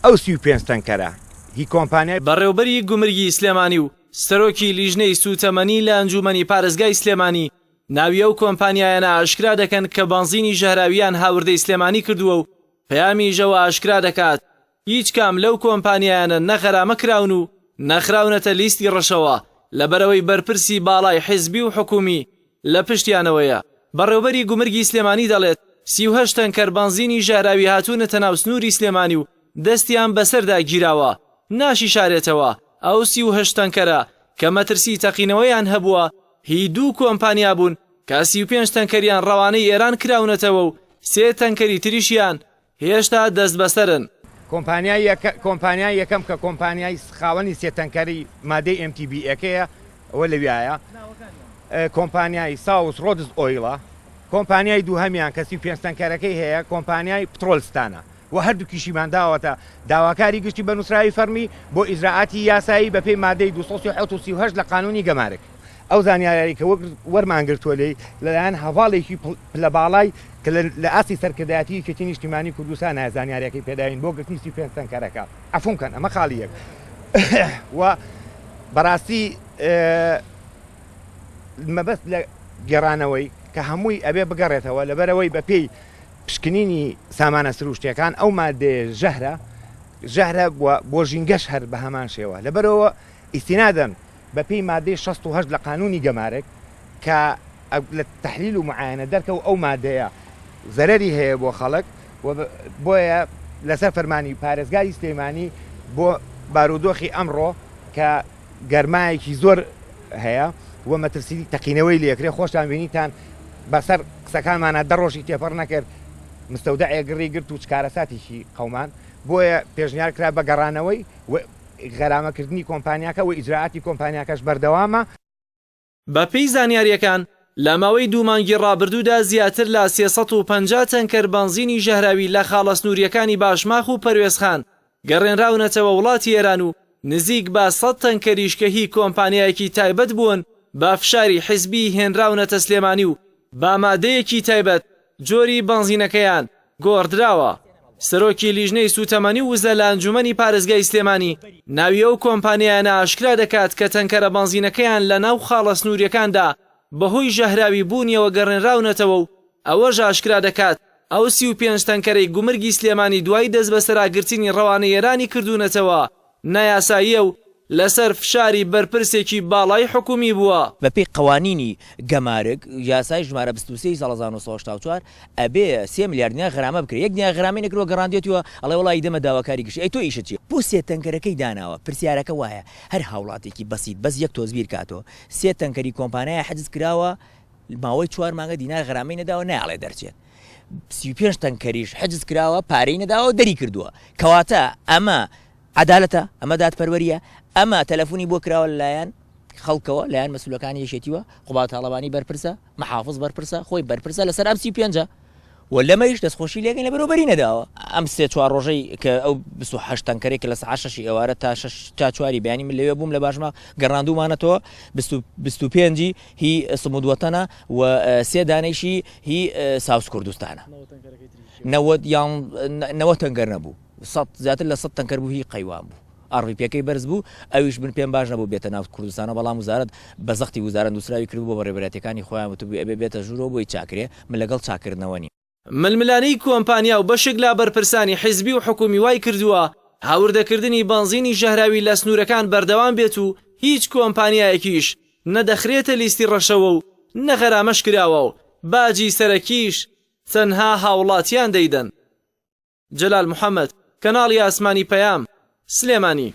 ئەو 35 تەنکەرە هی کۆمپانیای بەڕێوەبەری گومرگی سلێمانی و سەرۆکی لیژنەی سوتەمەنی لە ئەنجومەنی پارێزگای سلێمانی ناوی ئەو کۆمپانیایانە ئاشکرا دەکەن کە بەنزینی ژەهراویان هاوردەی سلێمانی کردووە و پەیامی ژەوە ئاشکرا دەکات هیچ کام لەو کۆمپانیایانە نەخەرامە کراون و نەخراونەتە لیستی ڕەشەوە لەبەرەوەی بەرپرسی باڵای حیزبی و حکومی لە پشتیانەوەیە. بەڕێوەبەری گومرگی سلێمانی دەڵێت 38 تەنکەر بەنزینی ژەهراوی هاتوونەتە ناو سنووری سلێمانی و دەستیان بەسەردا گیراوە ناشی شارێتەوە. ئەو 38 تەنکەرە کە مەترسی تەقینەوەیان هەبووە هی دوو کۆمپانیا بوون کە 35 تەنکەریان ڕەوانەی ئێران کراونەتەوە و 3 تەنکەری تریشیان هێشتا دەست بەسەرن. کۆمپانیای یەکەم کە کۆمپانیای خاوەنی 3 تەنکەری مادەی MTBەکەیە ئەوە لەویایە کۆمپانیای ساوس ڕۆدز ئۆیڵە کۆمپانیای دووهەمیان کە 35 تەنکەرەکەی هەیە کۆمپانیای پترۆلستانە و هەردووکیشیمان داوەتە داواکاری گشتی بە نووسراوی فەرمی بۆ ئیجراعاتی یاسایی بەپێی مادەی 238 لە قانونی گەمارک. ئەو زانیاری کە وەرمانگرتووە لێی لەلایەن هەواڵێکی پلە باڵای کە لە ئاسی سەرکردایەتی کەتی نیشتیمانی کوردستان زانیاریەکەی پێداین بۆ گرتنی 35 تەنکەرەکە عەفومکەن ئەمە خاڵیەک و بەڕاستی مەبەست لە گێڕانەوەی کە هەمووی ئەبێ بگەڕێتەوە لەبەرەوەی بەپێی پشکنینی سامانە سروشتیەکان ئەو مادێ ژەهرە بۆ ژینگەش هەر بە هەمان شێوە لەبەرەوە ئیستینادەن بەپێی مادەی 68 لە قانونی گەمارک کە لە تەحلیل و معاینە دەرکەوت ئەو مادەیە زەرەری هەیە بۆ خەڵک بۆیە لەسەر فەرمانی پارێزگاری سلێمانی بۆ بارودۆخی ئەمڕۆ کە گەرمایەکی زۆر هەیە و مەترسی تەقینەوەی لێکرێ خۆشتان بینیتان بەسەر قسەکانمانە دەڕۆژی تێپەڕ نەکرد مستەودەعێ گڕی گرت و چکارەساتیشی قەومان بۆیە پێشنیار کرا بە گەڕانەوەی غەرامەکردنی کۆمپانیاکە و ئیجراعاتی کۆمپانیاکەش بەردەوامە. بەپێی زانیاریەکان لە ماوەی دوو مانگی ڕابردوودا زیاتر لە 350 تەنکەر بەنزینی ژەهراوی لە خاڵە سنووریەکانی باشماخ و پەروێزخان گەڕێنراونەتەوە وڵاتی ئێران و نزیک بە 100 تەنکەریش کە هی کۆمپانیایەکی تایبەت بوون بە فشاری حیزبی هێنراونەتە سلێمانی و با مادەیەکی تایبەت جۆری بەنزینەکەیان گۆڕدراوە. سەرۆکی لیژنەی سوتەمەنی وزە لە ئەنجومەنی پارێزگای سلێمانی ناوی ئەو کۆمپانیایانە ئاشکرا دەکات کە تەنکەرە بەنزینەکەیان لە ناو خاڵە سنووریەکاندا بەهۆی ژەهراوی بوونیەوە گەڕێنراونەتەوە و ئەوەش ئاشکرا دەکات ئەو 35 تەنکەرەی گومرگی سلێمانی دوای دەست بەسەراگرتنی ڕەوانەی ئێرانی کردوونەتەوە نایاساییە و لەسەر فشاری بەرپرسێکی باڵای حکومی بووە. بەپێی قوانینی گەمارک یاسای ژمارە 23 ساڵ 1974 ئەبێ 3 میلیارد غەرامە بکرێت یەک غەرامی نەکرۆ گەڕاندێتەوە ئەڵێ وڵی دەمە داواکاری گشت ئەی تۆ ئیشت چی بۆ 3 تەنکەرەکەی داناوە پرسیارەکە وایە هەر هاوڵاتێکی بەسیت بەس یەک تۆزبیر کاتەوە 3 تەنکەری کۆمپانیای حەجز کراوە ماوەی 4 مانگە دینار غەرامی نەداوە نایڵێ دەرچێت 35 تەنکەریش حەجز کراوە پارەی نەداوە دەری کردووە کەواتە ئەمە عەدالەتە ئەمە دادپەروەریە ئەمە تەلەفۆنی بۆ کراوە لەلایەن خەڵکەوە لایەن مەسئولەکانی یەشێتیوە قوبات تاڵەبانی بەرپرسە محافظ بەرپرسە خۆی بەرپرسە لەسەر ئەم 35 و لەمەیش دەستخۆشی لێگەن لە بەرەوبەری نەداوە ئەم 3-4 ڕۆژەی کە ئەو 28 تەنکەرێک لە سەعات 6 ئێوارە تا 4 بەیانی من لەوێ بووم لە باشماڵ گەڕاندومانەتەوە 25 هی سمودوەتەنە و 3 دانەیشی هی ساوس کوردستانە 90 تەنکەر نەبوو زیاتر لە 100 تەنکەر بوو هی قەیوان بوو ئەڕیپەکەی بەرز بوو ئەویش بن پێم باش نەبوو بێتە ناو کوردستانە بەڵام وزارەت بە زەختی وزارە نووسراوی کرد بۆ بەڕێبەرەتەکانی خۆیان وتبوو ئەبێ بێتە ژوورەوە بۆی چاکرێ من لەگەڵ چاکردنەوە نیم. ململانەی کۆمپانیا و بەشێک لا بەرپرسانی حیزبی و حکومی وای کردووە هاوردەکردنی بەنزینی ژەهراوی لە سنوورەکان بەردەوام بێت و هیچ کۆمپانیایەکیش نەدەخرێتە لیستی ڕەشەوە و نەغەرامەش کراوە و باجی سەرەکیش تەنها هاوڵاتیان دەیدەن. جەلال محەممەد کەناڵی ئاسمانی پەیام سلێمانی.